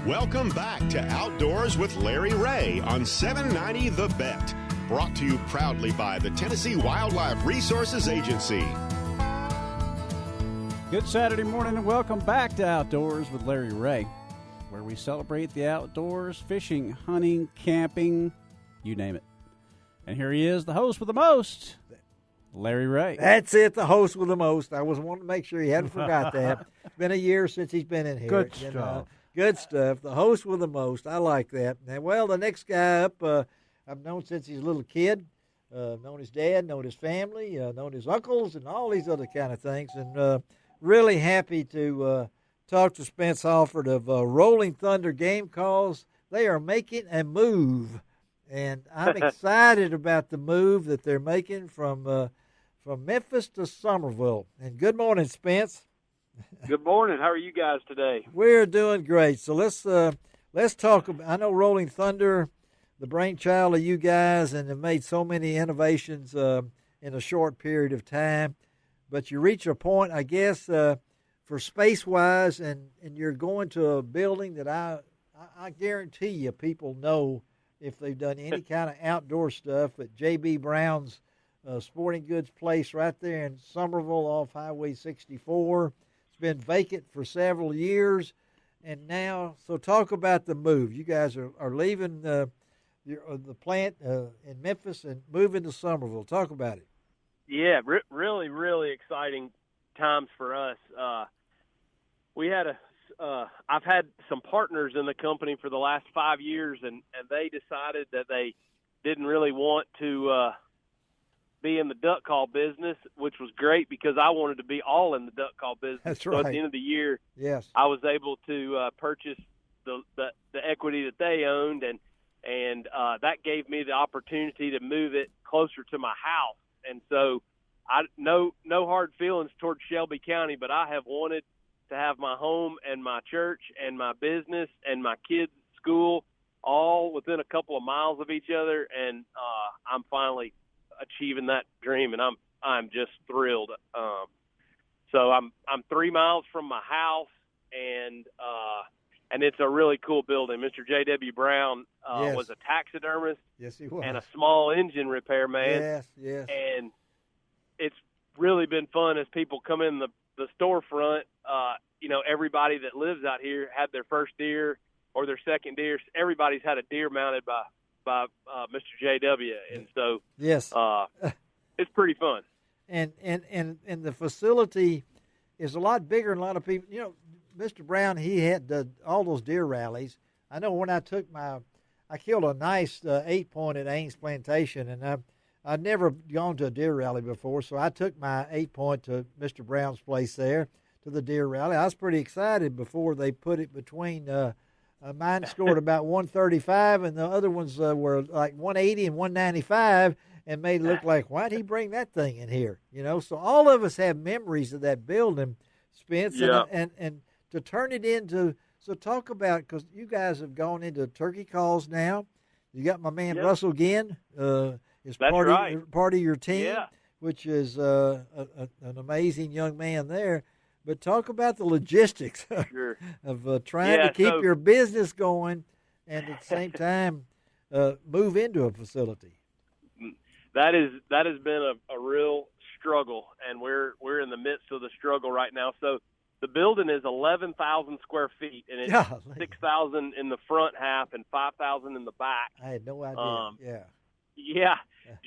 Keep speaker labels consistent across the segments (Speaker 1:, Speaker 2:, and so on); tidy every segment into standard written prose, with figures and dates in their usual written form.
Speaker 1: Welcome back to Outdoors with Larry Ray on 790 The Bet. Brought to you proudly by the Tennessee Wildlife Resources Agency.
Speaker 2: Good Saturday morning and welcome back to Outdoors with Larry Ray, where we celebrate the outdoors, fishing, hunting, camping, you name it. And here he is, the host with the most, Larry Ray.
Speaker 3: That's it, the host with the most. I was wanting to make sure he hadn't forgot that. It's been a year since he's been in here.
Speaker 2: Good stuff.
Speaker 3: Good stuff. The host with the most. I like that. And, well, the next guy up, I've known since he's a little kid. Known his dad, known his family, known his uncles, and all these other kind of things. And really happy to talk to Spence Halford of Rolling Thunder Game Calls. They are making a move, and I'm excited about the move that they're making from Memphis to Summerville. And good morning, Spence.
Speaker 4: Good morning. How are you guys today?
Speaker 3: We're doing great. So let's talk about. I know Rolling Thunder, the brainchild of you guys, and have made so many innovations in a short period of time. But you reach a point, I guess, for space-wise, and you're going to a building that I guarantee you people know if they've done any kind of outdoor stuff at J.B. Brown's sporting goods place right there in Summerville off Highway 64. It's been vacant for several years, and now, so talk about the move. You guys are leaving the plant in Memphis and moving to Summerville. Talk about it.
Speaker 4: Yeah, really, really exciting times for us. I've had some partners in the company for the last 5 years, and they decided that they didn't really want to be in the duck call business, which was great because I wanted to be all in the duck call business.
Speaker 3: That's
Speaker 4: right. So at the end of the year,
Speaker 3: yes,
Speaker 4: I was able to purchase the equity that they owned, and that gave me the opportunity to move it closer to my house. And so no hard feelings towards Shelby County, but I have wanted to have my home and my church and my business and my kids' school all within a couple of miles of each other, and I'm finally achieving that dream, and I'm just thrilled. So I'm 3 miles from my house, and it's a really cool building. Mr. J.W. Brown
Speaker 3: yes.
Speaker 4: was a taxidermist.
Speaker 3: Yes, he was.
Speaker 4: And a small engine repairman.
Speaker 3: Yes.
Speaker 4: And it's really been fun as people come in the storefront. Everybody that lives out here had their first deer or their second deer. Everybody's had a deer mounted by Mr. J.W. And so
Speaker 3: yes,
Speaker 4: it's pretty fun.
Speaker 3: And the facility is a lot bigger than a lot of people. You know, Mr. Brown, he had all those deer rallies. I know when I killed a nice 8-point at Ames Plantation, and I'd never gone to a deer rally before, so I took my 8-point to Mr. Brown's place there to the deer rally. I was pretty excited before they put it between. Mine scored about 135, and the other ones were like 180 and 195, and made it look like, why'd he bring that thing in here? You know, so all of us have memories of that building, Spence,
Speaker 4: yeah.
Speaker 3: and to turn it into. So talk about, because you guys have gone into turkey calls now. You got my man
Speaker 4: yep.
Speaker 3: Russell Ginn is part of your team,
Speaker 4: yeah.
Speaker 3: which is an amazing young man there. But talk about the logistics
Speaker 4: sure.
Speaker 3: of trying to keep your business going and at the same time move into a facility.
Speaker 4: That has been a real struggle, and we're in the midst of the struggle right now. So the building is 11,000 square feet, and it's 6,000 in the front half and 5,000 in the back.
Speaker 3: I had no idea.
Speaker 4: Yeah.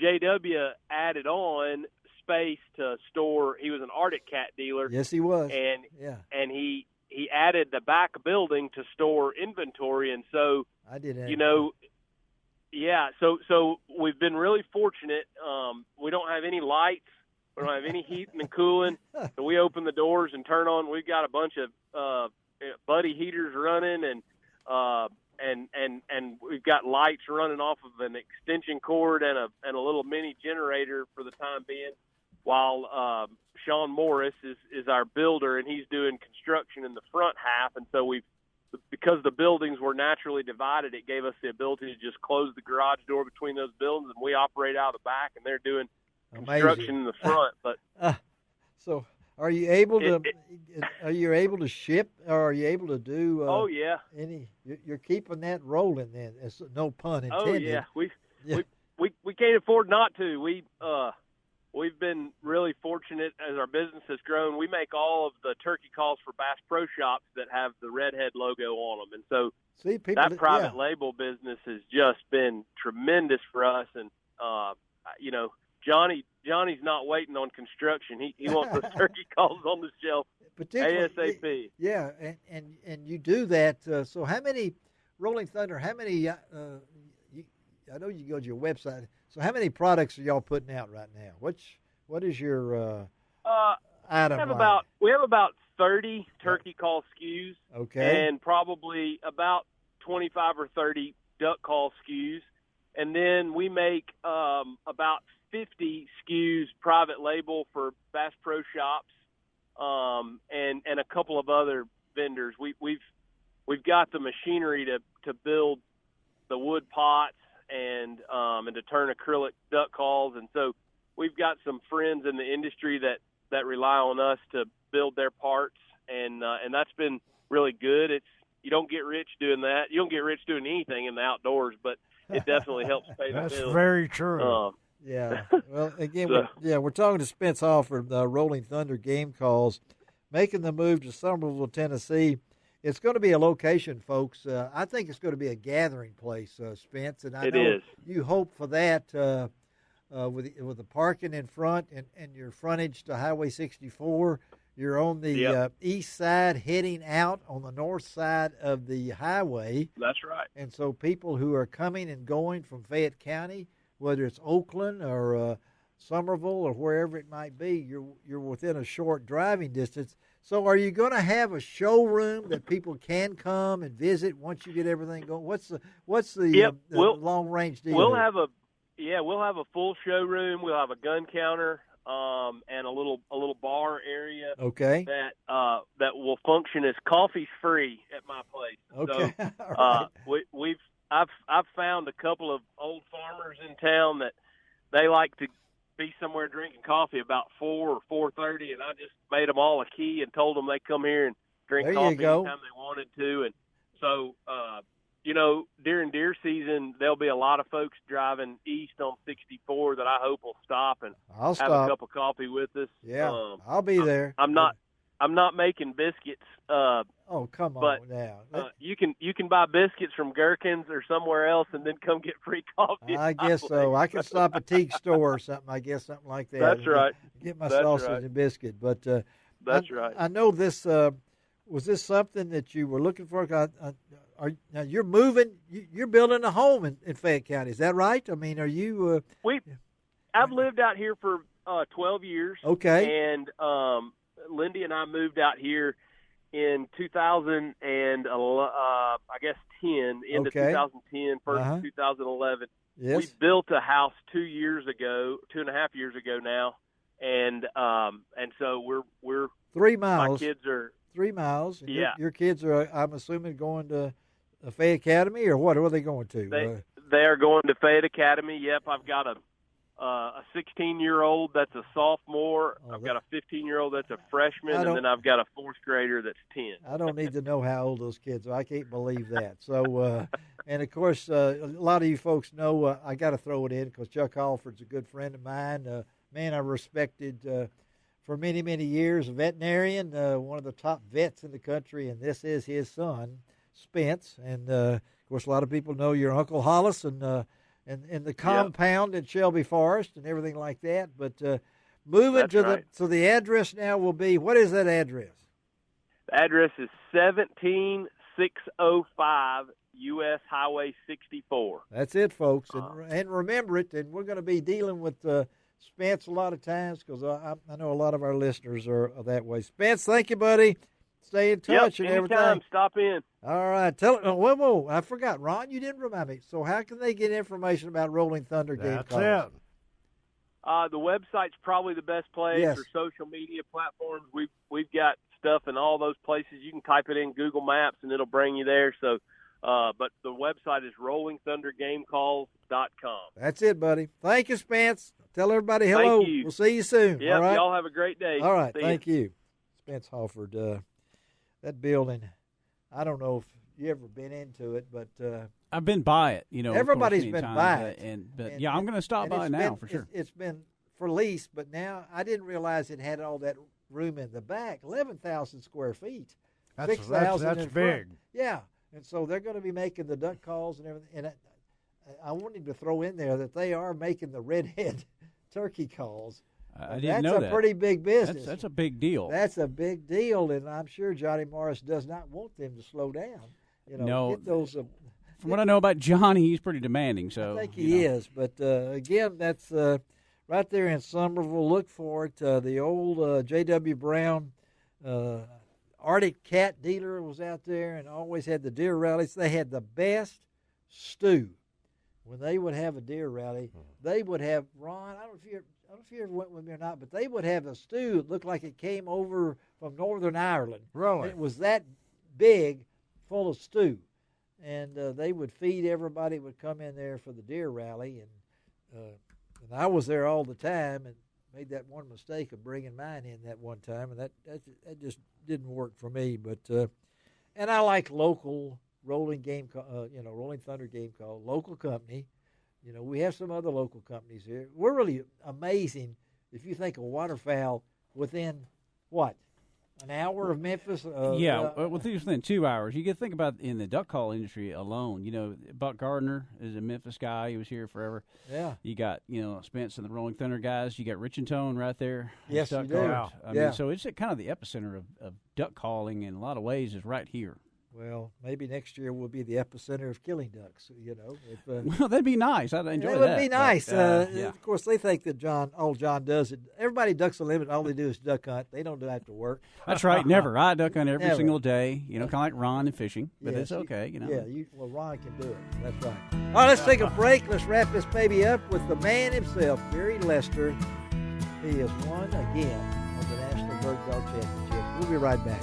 Speaker 4: JW added on space to store. He was an Arctic cat dealer.
Speaker 3: Yes, he was.
Speaker 4: And he added the back building to store inventory, and so
Speaker 3: I did.
Speaker 4: Yeah. So we've been really fortunate. We don't have any lights. We don't have any heating and cooling. So we open the doors and turn on. We've got a bunch of buddy heaters running, and we've got lights running off of an extension cord and a little mini generator for the time being. While Sean Morris is our builder, and he's doing construction in the front half, and so because the buildings were naturally divided, it gave us the ability to just close the garage door between those buildings, and we operate out of the back, and they're doing construction in the front. But
Speaker 3: so Are you able to? Are you able to ship, or are you able to do?
Speaker 4: Oh yeah.
Speaker 3: You're keeping that rolling. Then, it's no pun intended.
Speaker 4: Oh yeah. We can't afford not to. We've been really fortunate as our business has grown. We make all of the turkey calls for Bass Pro Shops that have the Redhead logo on them, and so that private label business has just been tremendous for us. And Johnny's not waiting on construction. He wants those turkey calls on the shelf ASAP.
Speaker 3: Yeah, and you do that. So how many Rolling Thunder? How many? I know you go to your website. So how many products are y'all putting out right now? What is your item?
Speaker 4: We have about 30 turkey call SKUs.
Speaker 3: Okay.
Speaker 4: And probably about 25 or 30 duck call SKUs. And then we make about 50 SKUs private label for Bass Pro Shops, and a couple of other vendors. We've got the machinery to build the wood pots and to turn acrylic duck calls, and so we've got some friends in the industry that rely on us to build their parts, and that's been really good. You don't get rich doing that. You don't get rich doing anything in the outdoors, but it definitely helps pay the bills.
Speaker 5: That's very true.
Speaker 3: Yeah. Well, again, we're talking to Spence Halford, Rolling Thunder Game Calls, making the move to Somerville, Tennessee. It's going to be a location, folks. I think it's going to be a gathering place, Spence, and I know you hope for that with the parking in front and your frontage to Highway 64. You're on the east side heading out on the north side of the highway.
Speaker 4: That's right.
Speaker 3: And so people who are coming and going from Fayette County, whether it's Oakland or Somerville or wherever it might be, you're within a short driving distance. So are you going to have a showroom that people can come and visit once you get everything going? What's the long range deal?
Speaker 4: We'll have a full showroom. We'll have a gun counter and a little bar area.
Speaker 3: Okay.
Speaker 4: That will function as coffee's free at my place.
Speaker 3: Okay.
Speaker 4: So I've found a couple of old farmers in town that they like to be somewhere drinking coffee about 4 or 4:30, and I just made them all a key and told them they come here and drink coffee anytime they wanted to. And so, during deer season, there'll be a lot of folks driving east on 64 that I hope will stop and have a cup of coffee with us.
Speaker 3: Yeah, I'll be there.
Speaker 4: I'm not making biscuits.
Speaker 3: Oh, come on now.
Speaker 4: You can buy biscuits from Gherkins or somewhere else and then come get free coffee.
Speaker 3: I guess so. I can stop at Teague store or something. I guess something like that.
Speaker 4: That's right.
Speaker 3: Get my sausage and biscuit. But
Speaker 4: that's right.
Speaker 3: I know this. Was this something that you were looking for? Now you're moving. You're building a home in Fayette County. Is that right? I mean, are you?
Speaker 4: I've lived out here for 12 years.
Speaker 3: Okay.
Speaker 4: And Lindy and I moved out here in 2000 and I guess 10 into 2010, first of 2011.
Speaker 3: Yes.
Speaker 4: We built a house 2.5 years ago now, and so we're
Speaker 3: 3 miles.
Speaker 4: My kids are
Speaker 3: 3 miles. And
Speaker 4: yeah.
Speaker 3: Your kids are, I'm assuming, going to Fayette Academy, or what? Where are they going to?
Speaker 4: They are going to Fayette Academy. Yep, I've got a 16-year-old that's a sophomore. I've got a 15-year-old that's a freshman, and then I've got a 4th grader that's 10.
Speaker 3: I don't need to know how old those kids are. I can't believe that. So, and of course, a lot of you folks know I got to throw it in because Chuck Halford's a good friend of mine. Man I respected for many, many years, a veterinarian, one of the top vets in the country, and this is his son, Spence. And, of course, a lot of people know your Uncle Hollis and the compound at Shelby Forest and everything like that. But moving so the address now will be, what is that address?
Speaker 4: The address is 17605 U.S. Highway 64.
Speaker 3: That's it, folks. And remember it, and we're going to be dealing with Spence a lot of times because I know a lot of our listeners are that way. Spence, thank you, buddy. Stay in touch and everything.
Speaker 4: Anytime, stop in.
Speaker 3: All right. Whoa, I forgot. Ron, you didn't remind me. So how can they get information about Rolling Thunder Game Calls?
Speaker 5: That's it.
Speaker 4: The website's probably the best place.
Speaker 3: Yes.
Speaker 4: Or social media platforms. We've got stuff in all those places. You can type it in Google Maps, and it'll bring you there. So But the website is rollingthundergamecalls.com.
Speaker 3: That's it, buddy. Thank you, Spence. Tell everybody hello.
Speaker 4: Thank you.
Speaker 3: We'll see you soon.
Speaker 4: Yep,
Speaker 3: all right?
Speaker 4: y'all have a great day.
Speaker 3: All right,
Speaker 4: See
Speaker 3: thank you. Spence Halford. That building, I don't know if you ever been into it, but
Speaker 2: I've been by it.
Speaker 3: Everybody's
Speaker 2: of course,
Speaker 3: been
Speaker 2: many
Speaker 3: by
Speaker 2: times,
Speaker 3: it.
Speaker 2: But yeah, I'm going to stop by now for sure.
Speaker 3: It's been for lease, but now I didn't realize it had all that room in the back. 11,000 square feet. 6,000
Speaker 5: That's big.
Speaker 3: Yeah, and so they're going to be making the duck calls and everything. And I wanted to throw in there that they are making the redhead turkey calls.
Speaker 2: I didn't know that.
Speaker 3: That's a pretty big business.
Speaker 2: That's a big deal.
Speaker 3: That's a big deal, and I'm sure Johnny Morris does not want them to slow down.
Speaker 2: No.
Speaker 3: Get those.
Speaker 2: From what I know about Johnny, he's pretty demanding. So
Speaker 3: I think he is. But again, that's right there in Somerville. Look for it. The old J.W. Brown Arctic cat dealer was out there and always had the deer rallies. They had the best stew. When they would have a deer rally, they would have, Ron, I don't know if you ever went with me or not, but they would have a stew that looked like it came over from Northern Ireland.
Speaker 5: Really?
Speaker 3: It was that big, full of stew. And they would feed everybody that would come in there for the deer rally. And I was there all the time and made that one mistake of bringing mine in that one time. And that just didn't work for me. But and I like local Rolling Thunder Game Call, local company. We have some other local companies here. We're really amazing if you think of waterfowl within, what, an hour of Memphis?
Speaker 2: Within 2 hours. You can think about in the duck call industry alone. Buck Gardner is a Memphis guy. He was here forever.
Speaker 3: Yeah.
Speaker 2: You got, Spence and the Rolling Thunder guys. You got Rich and Tone right there.
Speaker 3: Yes, you do.
Speaker 2: Wow. I mean, so it's kind of the epicenter of duck calling in a lot of ways is right here.
Speaker 3: Well, maybe next year will be the epicenter of killing ducks.
Speaker 2: Well, that'd be nice. I'd enjoy that.
Speaker 3: It would be nice.
Speaker 2: But, yeah.
Speaker 3: Of course, they think that John does it. Everybody ducks a limit. All they do is duck hunt. They don't have to work.
Speaker 2: That's right. Never. I duck hunt every
Speaker 3: Never.
Speaker 2: single day. Kind of like Ron and fishing. But it's okay.
Speaker 3: Yeah. Ron can do it. That's right. All right, let's take a break. Let's wrap this baby up with the man himself, Gary Lester. He has won again on the National Bird Dog Championship. We'll be right back.